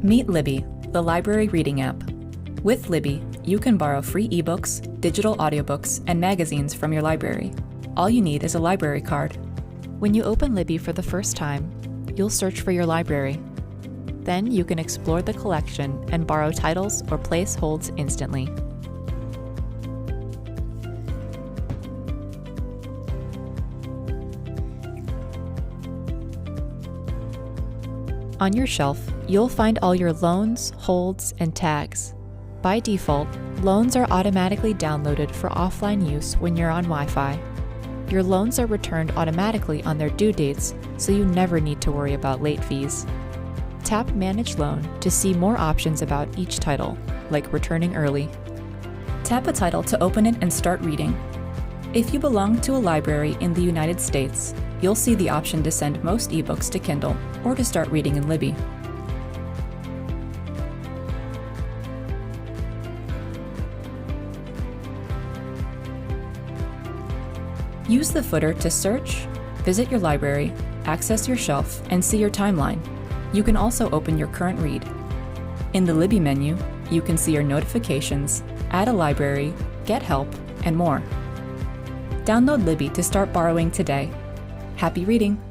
Meet Libby, the library reading app. With Libby, you can borrow free ebooks, digital audiobooks, and magazines from your library. All you need is a library card. When you open Libby for the first time, you'll search for your library. Then you can explore the collection and borrow titles or place holds instantly. On your shelf, you'll find all your loans, holds, and tags. By default, loans are automatically downloaded for offline use when you're on Wi-Fi. Your loans are returned automatically on their due dates, so you never need to worry about late fees. Tap Manage Loan to see more options about each title, like returning early. Tap a title to open it and start reading. If you belong to a library in the United States, you'll see the option to send most ebooks to Kindle or to start reading in Libby. Use the footer to search, visit your library, access your shelf, and see your timeline. You can also open your current read. In the Libby menu, you can see your notifications, add a library, get help, and more. Download Libby to start borrowing today. Happy reading!